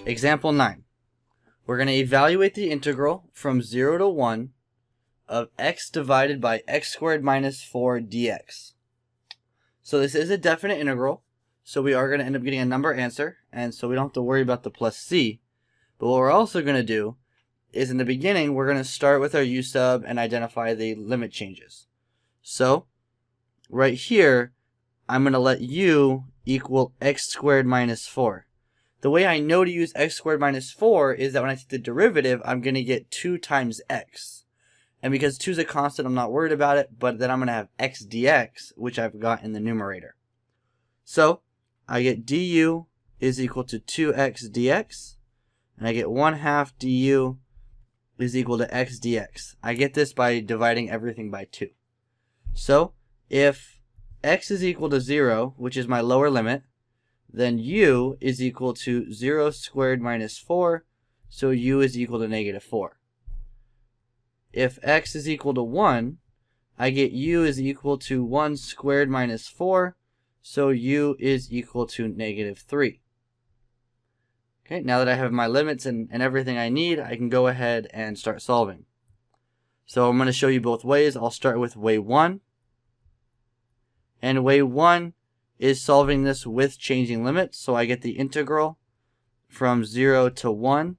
Example 9. We're going to evaluate the integral from 0 to 1 of x divided by x squared minus 4 dx. So this is a definite integral, so we are going to end up getting a number answer, and so we don't have to worry about the plus c. But what we're also going to do is in the beginning, we're going to start with our u sub and identify the limit changes. So right here, I'm going to let u equal x squared minus 4. The way I know to use x squared minus 4 is that when I take the derivative, I'm going to get 2 times x. And because 2 is a constant, I'm not worried about it, but then I'm going to have x dx, which I've got in the numerator. So I get du is equal to 2x dx, and I get 1/2 du is equal to x dx. I get this by dividing everything by 2. So if x is equal to 0, which is my lower limit, then u is equal to 0 squared minus 4, so u is equal to negative 4. If x is equal to 1, I get u is equal to 1 squared minus 4, so u is equal to negative 3. Okay, now that I have my limits and everything I need, I can go ahead and start solving. So I'm going to show you both ways. I'll start with way 1. And way 1 is solving this with changing limits. So I get the integral from 0 to 1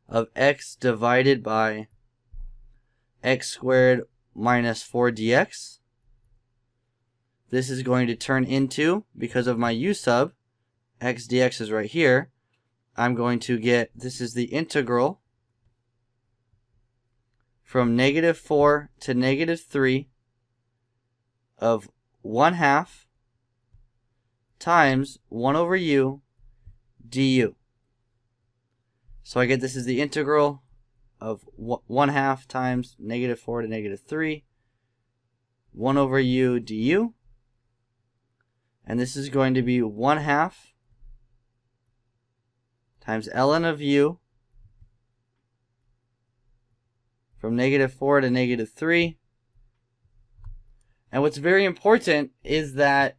of x divided by x squared minus 4 dx. This is going to turn into, because of my u sub, x dx is right here, I'm going to get, this is the integral from negative 4 to negative 3 of 1/2 times 1 over u du. So I get this is the integral of 1/2 times negative 4 to negative 3, 1 over u du. And this is going to be 1/2 times ln of u from negative 4 to negative 3. And what's very important is that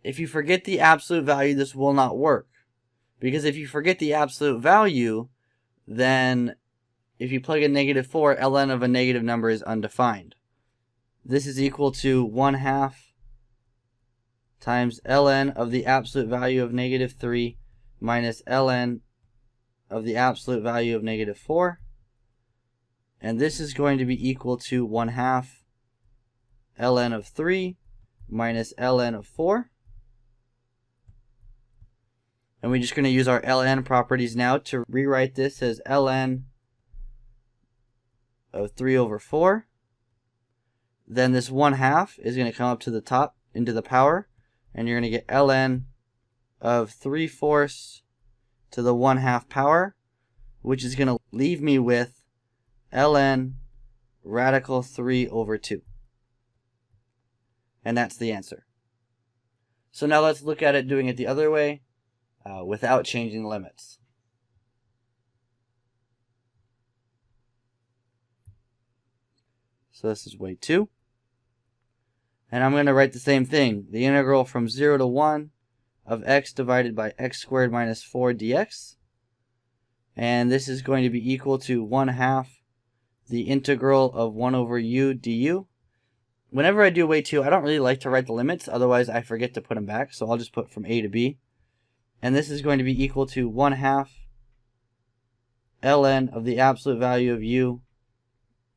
if you forget the absolute value, this will not work. Because if you forget the absolute value, then if you plug in negative 4, ln of a negative number is undefined. This is equal to 1/2 times ln of the absolute value of negative 3 minus ln of the absolute value of negative 4. And this is going to be equal to 1/2 ln of 3 minus ln of 4. And we're just going to use our ln properties now to rewrite this as ln of 3 over 4. Then this 1/2 is going to come up to the top into the power, and you're going to get ln of 3/4 to the 1/2 power, which is going to leave me with ln radical 3 over 2. And that's the answer. So now let's look at it doing it the other way without changing limits. So this is way 2. And I'm going to write the same thing. The integral from 0 to 1 of x divided by x squared minus 4 dx. And this is going to be equal to 1/2 the integral of 1 over u du. Whenever I do way 2, I don't really like to write the limits, otherwise I forget to put them back, so I'll just put from a to b. And this is going to be equal to 1/2 ln of the absolute value of u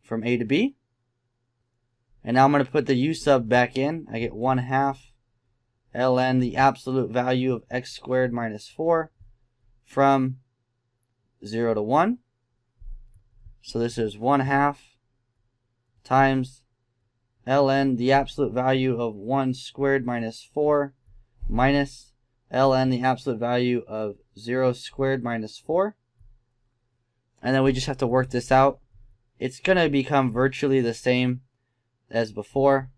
from a to b. And now I'm going to put the u sub back in. I get 1/2 ln the absolute value of x squared minus 4 from 0 to 1. So this is 1/2 times ln the absolute value of 1 squared minus 4 minus ln the absolute value of 0 squared minus 4. And then we just have to work this out. It's going to become virtually the same as before.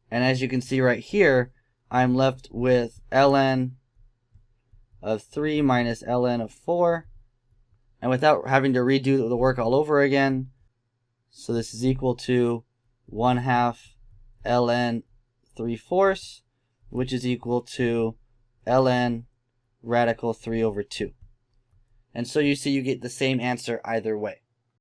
And as you can see right here, I'm left with ln of 3 minus ln of 4. And without having to redo the work all over again, so this is equal to 1/2 ln 3/4. which is equal to ln radical 3 over 2. And so you see you get the same answer either way.